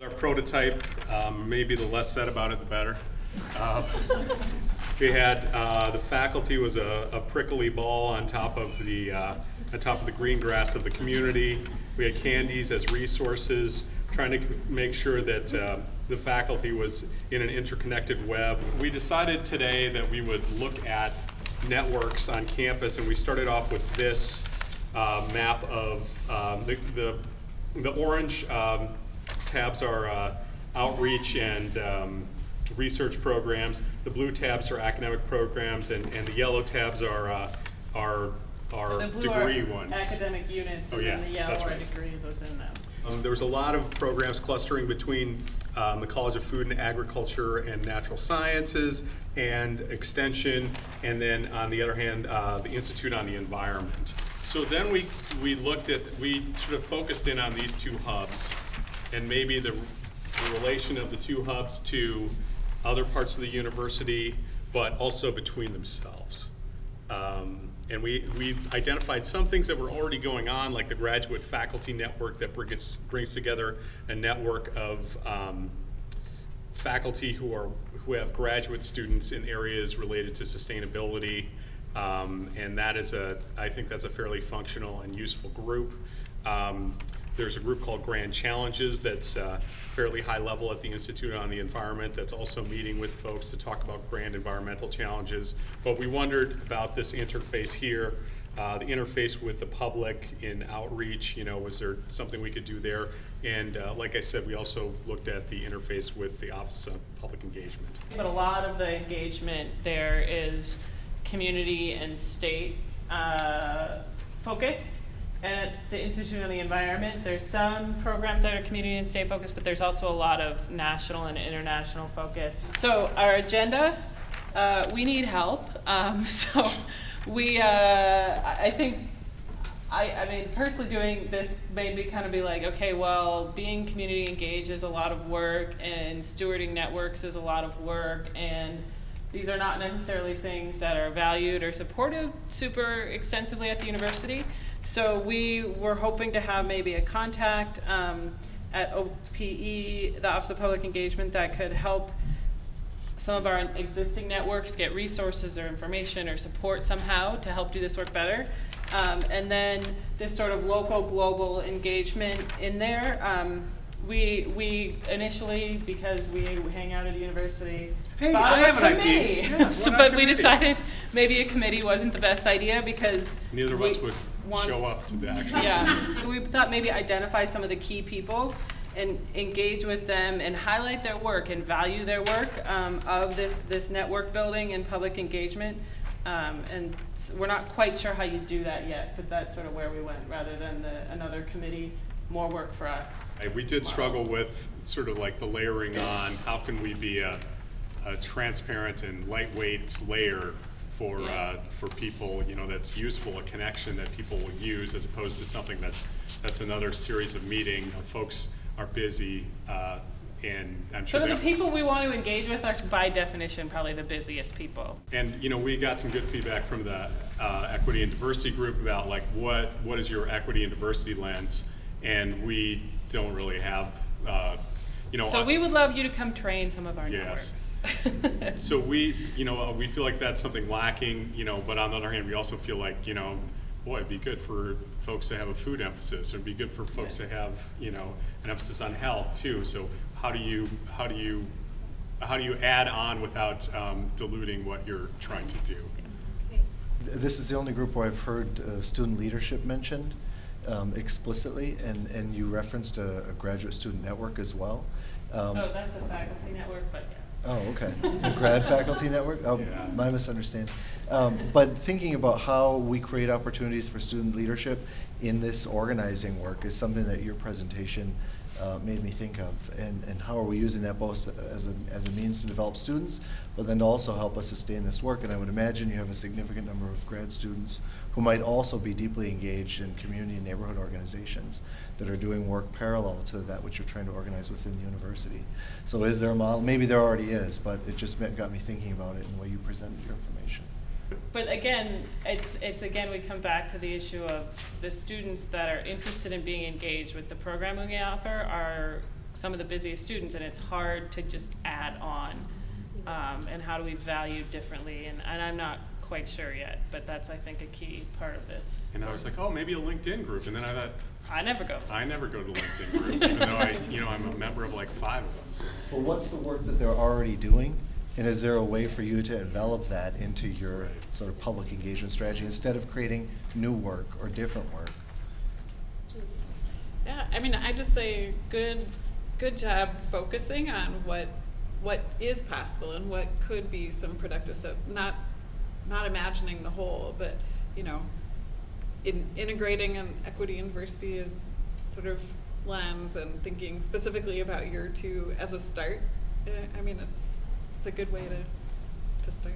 Our prototype, maybe the less said about it, the better. We had the faculty was a prickly ball on top of the green grass of the community. We had candies as resources, trying to make sure that the faculty was in an interconnected web. We decided today that we would look at networks on campus, and we started off with this map of the orange tabs are outreach and research programs. The blue tabs are academic programs, and the yellow tabs are the blue degree are ones. Academic units, and then the yellow are degrees within them. There was a lot of programs clustering between the College of Food and Agriculture and Natural Sciences and Extension, and then on the other hand, the Institute on the Environment. So then we sort of focused in on these two hubs and maybe the relation of the two hubs to other parts of the university, but also between themselves. And we identified some things that were already going on, like the graduate faculty network that brings together a network of faculty who have graduate students in areas related to sustainability, and that is I think that's a fairly functional and useful group. There's a group called Grand Challenges that's fairly high level at the Institute on the Environment that's also meeting with folks to talk about grand environmental challenges. But we wondered about this interface here, the interface with the public in outreach, was there something we could do there? And like I said, we also looked at the interface with the Office of Public Engagement. But a lot of the engagement there is community and state focused. And at the Institute on the Environment, there's some programs that are community and state focused, but there's also a lot of national and international focus. So our agenda, we need help. So we, I mean, personally doing this made me kind of be like, okay, well, being community engaged is a lot of work, and stewarding networks is a lot of work, and these are not necessarily things that are valued or supported super extensively at the university. So we were hoping to have maybe a contact at OPE, the Office of Public Engagement, that could help some of our existing networks get resources or information or support somehow to help do this work better. And then this sort of local global engagement in there. We initially, because we hang out at the university, hey, I have an idea. Yeah, but we decided maybe a committee wasn't the best idea because neither of us would show up to the actual yeah. So we thought maybe identify some of the key people and engage with them and highlight their work and value their work of this network building and public engagement. And we're not quite sure how you do that yet, but that's sort of where we went, rather than another committee. More work for us. We did struggle with sort of like the layering on, how can we be a transparent and lightweight layer for people, that's useful, a connection that people will use, as opposed to something that's another series of meetings. Folks are busy, and I'm sure the people we want to engage with are by definition probably the busiest people. And we got some good feedback from the equity and diversity group about like what is your equity and diversity lens. And we don't really have, So we would love you to come train some of our yes. networks. So we feel like that's something lacking, but on the other hand, we also feel like, boy, it'd be good for folks to have a food emphasis, or it'd be good for folks to have, an emphasis on health too. So how do you add on without diluting what you're trying to do? This is the only group where I've heard student leadership mentioned. Explicitly, and you referenced a graduate student network as well. That's a faculty network, but yeah. Oh, okay. The grad faculty network? Oh, yeah. My misunderstanding. But thinking about how we create opportunities for student leadership in this organizing work is something that your presentation made me think of, and how are we using that both as a means to develop students, but then to also help us sustain this work. And I would imagine you have a significant number of grad students who might also be deeply engaged in community and neighborhood organizations that are doing work parallel to that which you're trying to organize within the university. So is there a model? Maybe there already is, but it just got me thinking about it in the way you presented your information. But again, it's again, we come back to the issue of the students that are interested in being engaged with the programming we offer are some of the busiest students, and it's hard to just add on. And how do we value differently? And I'm not quite sure yet, but that's, I think, a key part of this. And I was like, oh, maybe a LinkedIn group, and then I thought, I never go. I never go to LinkedIn group, even though I'm a member of like 5 of them. So. Well, what's the work that they're already doing? And is there a way for you to envelop that into your sort of public engagement strategy instead of creating new work or different work? Yeah, I mean, I just say good job focusing on what is possible and what could be some productive stuff. Not imagining the whole, but in integrating an equity and diversity sort of lens and thinking specifically about year 2 as a start. I mean, it's a good way to start.